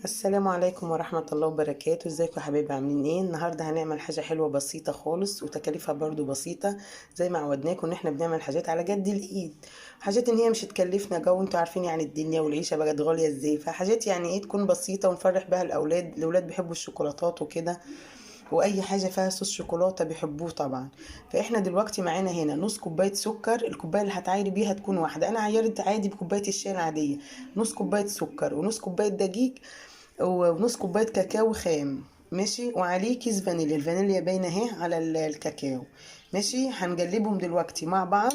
السلام عليكم ورحمة الله وبركاته. ازيكم يا حبايبي؟ عاملين ايه؟ النهاردة هنعمل حاجة حلوة بسيطة خالص وتكاليفها برضو بسيطة، زي ما عودناكم ان احنا بنعمل حاجات على قد الايد، حاجات ان هي مش هتكلفنا جو. انتوا عارفين يعني الدنيا والعيشة بقت غالية ازاي، فحاجات يعني ايه تكون بسيطة ونفرح بها الاولاد بيحبوا الشوكولاتات وكده، واي حاجة فيها صوص شوكولاتة بيحبوه طبعا. فاحنا دلوقتي معانا هنا نص كوباية سكر، الكوباية اللي هتعايري بيها تكون واحدة، انا عايرت عادي بكوباية الشاي العادية. نص كوباية سكر ونص كوباية دقيق ونص كوباية كاكاو خام، ماشي، وعليه كيس فانيليا، الفانيليا باينة اهي على الكاكاو، ماشي. هنقلبهم دلوقتي مع بعض،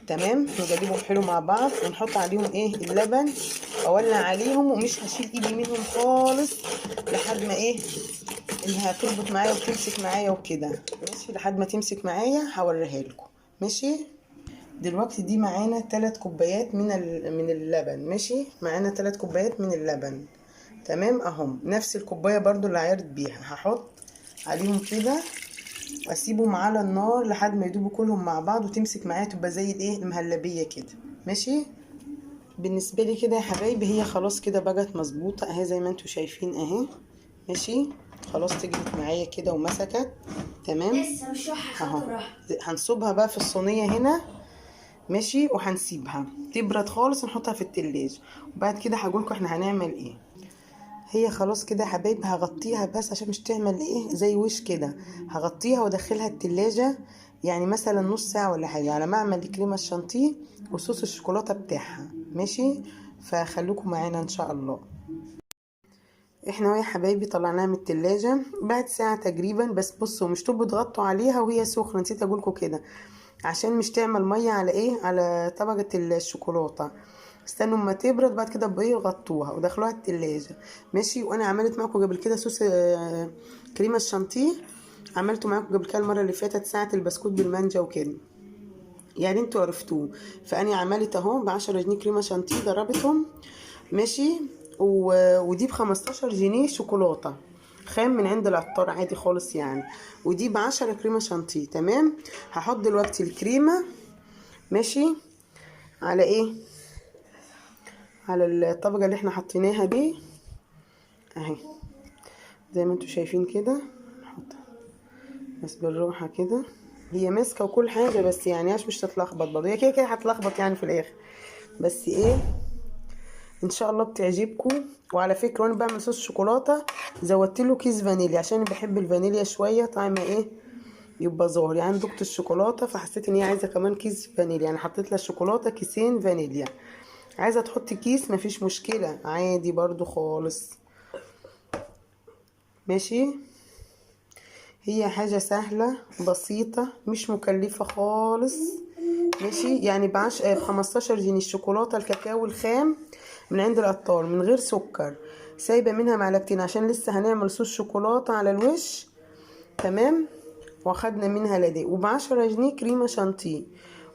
تمام، نقلبهم حلو مع بعض ونحط عليهم ايه اللبن، اولع عليهم ومش هشيل ايدي منهم خالص لحد ما ايه انها تربط معايا وتمسك معايا وكده، ماشي، لحد ما تمسك معايا هوريها لكم، ماشي. دلوقتي دي معانا 3 كوبايات من اللبن، ماشي، معانا 3 كوبايات من اللبن، تمام اهم. نفس الكوبايه برضو اللي عيرت بيها هحط عليهم كده واسيبهم على النار لحد ما يدوبوا كلهم مع بعض وتمسك معايا تبقى زي الايه المهلبيه كده، ماشي. بالنسبه لي كده يا حبايبي هي خلاص كده بقت مظبوطه اهي زي ما انتوا شايفين اهي، ماشي. خلاص تجرت معايا كده ومسكت، تمام اهو. هنصبها بقى في الصينيه هنا، ماشي، وهنسيبها تبرد خالص ونحطها في التلاجة، وبعد كده هقولكوا احنا هنعمل ايه. هي خلاص كده يا حبايبي هغطيها بس عشان مش تعمل ايه زي وش كده، هغطيها وادخلها التلاجة يعني مثلا نص ساعة ولا حاجة على ما اعمل الكريمة الشانتيه وصوص الشوكولاتة بتاعها، ماشي. فخلوكم معانا ان شاء الله. احنا اهو يا حبايبي طلعناها من التلاجة بعد ساعة تقريبا، بس بصوا مش تبقوا تغطوا عليها وهي سخنة، نسيت اقولكوا كده، عشان مش تعمل مية على ايه على طبقة الشوكولاتة. استنوا اما تبرد بعد كده بايه غطوها ودخلوها التلاجة، ماشي. وانا عملت معاكم قبل كده صوص كريمة الشانتيه، عملته معاكم قبل كده المرة اللي فاتت ساعة البسكوت بالمانجا وكده، يعني انتوا عرفتوه. فاني عملت اهو ب10 جنيه كريمة شانتيه ضربتهم، ماشي. ودي ب15 جنيه شوكولاتة خام من عند العطار عادي خالص يعني، ودي ب10 كريمة شانتيه، تمام. هحط دلوقتي الكريمة، ماشي، على ايه، على الطبقة اللي احنا حطيناها دي اهي زي ما انتوا شايفين كده، نحطها بس بالراحة كده، هي ماسكة وكل حاجة بس يعني عشان مش تتلخبط برضه، هي كده كده هتلخبط يعني في الاخر، بس ايه ان شاء الله بتعجبكم. وعلى فكرة وانا بعمل صوص شوكولاتة زودت له كيس فانيليا عشان بحب الفانيليا شوية طعمها ايه يبقى ظاهر، يعني دقت الشوكولاتة فحسيت ان هي عايزة كمان كيس فانيليا، يعني حطيت لها الشوكولاتة كيسين فانيليا. عايزة تحطي كيس مفيش مشكلة عادي برضو خالص، ماشي. هي حاجة سهلة بسيطة مش مكلفة خالص، ماشي. يعني ب15 جنيه الشوكولاتة الكاكاو الخام من عند العطار من غير سكر، سايبة منها معلقتين عشان لسه هنعمل صوص شوكولاتة على الوش، تمام. واخدنا منها لدي وب10 جنيه كريمة شانتيه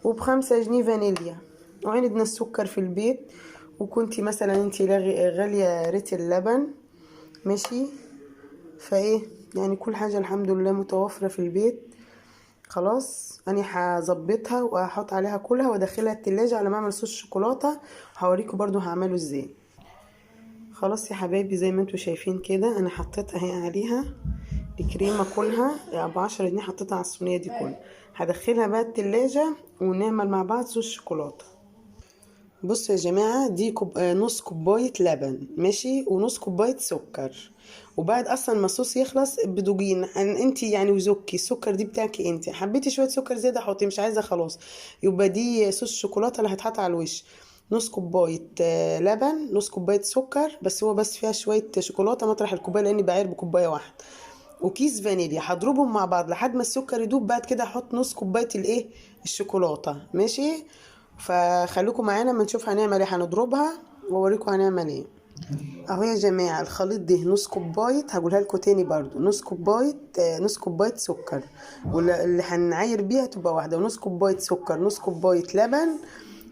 وب5 جنيه فانيليا، وعندنا السكر في البيت، وكنتي مثلا انتي غالية ريت اللبن، ماشي. فايه يعني كل حاجة الحمد لله متوفرة في البيت. خلاص انا هظبطها وهحط عليها كلها وادخلها التلاجة على ما اعمل صوص شوكولاتة، وهوريكم برضو هعمله ازاي. خلاص يا حبايبي زي ما انتوا شايفين كده انا حطيت اهي عليها الكريمة كلها يعني ب10 جنيه، حطيتها على الصينية دي كلها، هدخلها بقى التلاجة ونعمل مع بعض صوص شوكولاتة. بصوا يا جماعة دي نص كوباية لبن، ماشي، ونص كوباية سكر. وبعد اصلا ما الصوص يخلص بدوجين انت يعني وزكي السكر دي بتاعكي انت، حبيتي شوية سكر زيادة حطي، مش عايزة خلاص يبقى دي صوص شوكولاتة اللي هتحط على الوش. نص كوباية لبن، نص كوباية سكر، بس هو بس فيها شوية شوكولاتة مطرح الكوباية لاني بعير بكوباية واحدة، وكيس فانيليا هضربهم مع بعض لحد ما السكر يدوب، بعد كده احط نص كوبايه الايه الشوكولاته، ماشي. فخليكم معانا ما نشوف هنعمل ايه، هنضربها واوريكم هنعمل ايه. اهو يا جماعه الخليط ده نص كوبايه، هقولها لكم تاني برضو، نص كوبايه سكر، واللي هنعاير بيها تبقى واحده، ونص كوبايه سكر، نص كوبايه لبن،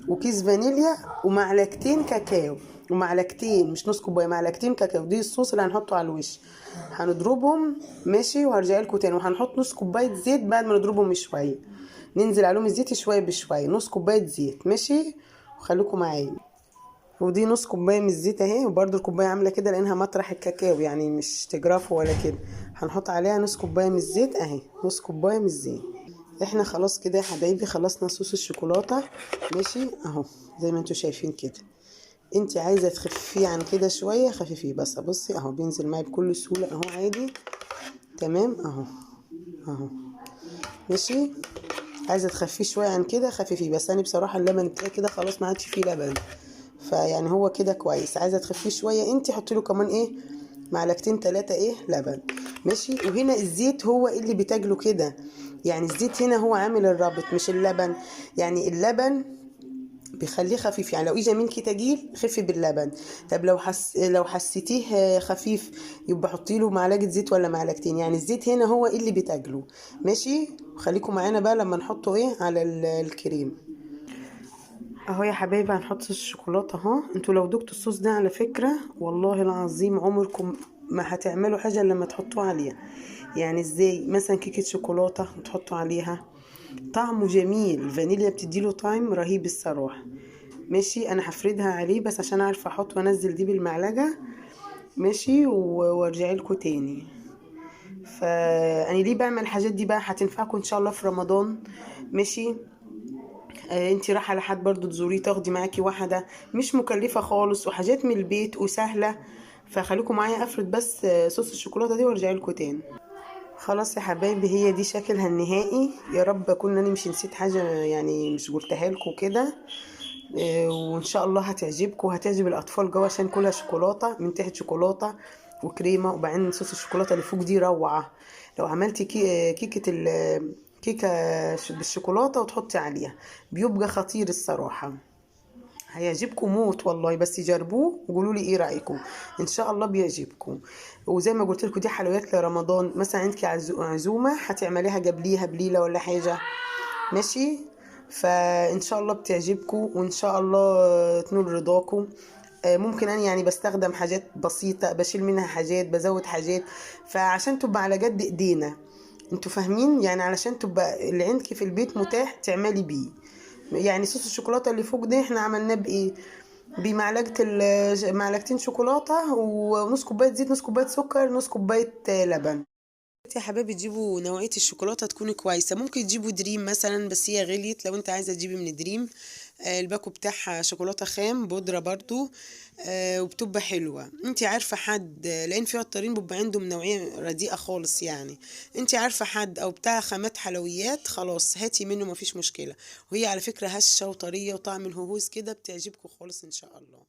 وكيس فانيليا، ومعلقتين كاكاو، ومعلقتين مش نص كوبايه معلقتين كاكاو، دي الصوص اللي هنحطه على الوش. هنضربهم ماشي وهرجع لكم تاني، وهنحط نص كوبايه زيت بعد ما نضربهم شويه، ننزل عليهم الزيت شويه بشويه، نص كوبايه زيت، ماشي. وخليكم معايا ودي نص كوبايه من الزيت اهي، وبرده الكوبايه عامله كده لانها مطرح الكاكاو يعني مش تجرفه ولا كده. هنحط عليها نص كوبايه من الزيت اهي، نص كوبايه من الزيت. احنا خلاص كده يا حبايبي خلصنا صوص الشوكولاته. ماشي اهو زي ما انتوا شايفين كده. انت عايزه تخفيه عن كده شويه خففيه، بس بصي اهو بينزل معايا بكل سهوله اهو عادي. تمام اهو. اهو ماشي. عايزه تخفيه شويه عن كده خففيه، بس انا بصراحه اللبن بتاعي كده خلاص ما عادش فيه لبن، فيعني هو كده كويس. عايزه تخفيه شويه انت حطي له كمان ايه معلقتين 3 ايه لبن. ماشي. وهنا الزيت هو اللي بتاجله كده، يعني الزيت هنا هو عامل الرابط مش اللبن. يعني اللبن بيخليه خفيف، يعني لو اجى منكي تجيل خفي باللبن. طب لو حسيتيه خفيف يبقى حطي له معلقه زيت ولا معلقتين، يعني الزيت هنا هو اللي بتاجله. ماشي. خليكم معانا بقى لما نحطه ايه على الكريم. اهو يا حبايبي هنحط الشوكولاته اهو. انتوا لو دقتوا الصوص ده على فكره والله العظيم عمركم ما هتعملوا حاجه إلا لما تحطوه عليها. يعني ازاي؟ مثلا كيكه شوكولاته تحطوا عليها، طعمه جميل، الفانيليا بتديله طعم رهيب الصراحه. ماشي. انا هفردها عليه بس عشان اعرف احط وانزل دي بالمعلقه. ماشي. وارجع لكم تاني. فانا ليه بعمل الحاجات دي بقى؟ هتنفعكم ان شاء الله في رمضان. ماشي. انتي رايحه لحد برضو تزوريه تاخدي معاكي واحده، مش مكلفه خالص وحاجات من البيت وسهله. فخليكم معايا افرد بس صوص الشوكولاته دي وارجع لكم تاني. خلاص يا حبايبي هي دي شكلها النهائي. يا رب اكون انا مش نسيت حاجه يعني مش قلتها لكم كده. وان شاء الله هتعجبكم وهتعجب الاطفال جوه عشان كلها شوكولاته من تحت شوكولاته وكريمه، وبعدين صوص الشوكولاته اللي فوق دي روعه. لو عملتي كيكه بالشوكولاته وتحطي عليها بيبقى خطير الصراحه. هيعجبكم موت والله، بس جربوه وقولوا لي ايه رايكم. ان شاء الله بيعجبكم. وزي ما قلت لكم دي حلويات لرمضان، مثلا عندك عزومه هتعمليها قبليها بليله ولا حاجه. ماشي. فان شاء الله بتعجبكم وان شاء الله تنول رضاكم. ممكن انا يعني بستخدم حاجات بسيطة بشيل منها حاجات بزود حاجات، فعشان تبقى على قد ايدينا. انتوا فاهمين؟ يعني علشان تبقى اللي عندك في البيت متاح تعملي بيه. يعني صوص الشوكولاتة اللي فوق ده احنا عملناه بايه؟ بمعلقة معلقتين شوكولاتة ونص كوباية زيت، نص كوباية سكر، نص كوباية لبن. يا حبايبي تجيبوا نوعية الشوكولاتة تكون كويسة، ممكن تجيبوا دريم مثلا بس هي غليت. لو انت عايزة تجيبي من دريم الباكو بتاعها شوكولاتة خام بودرة برضو. وبتبقى حلوة. انت عارفة حد لان في عطارين بيبقى عندهم نوعية رديئة خالص يعني. انت عارفة حد او بتاع خامات حلويات خلاص هاتي منه مفيش مشكلة. وهي على فكرة هشة وطرية وطعم الهوهوز كده بتعجبكم خالص ان شاء الله.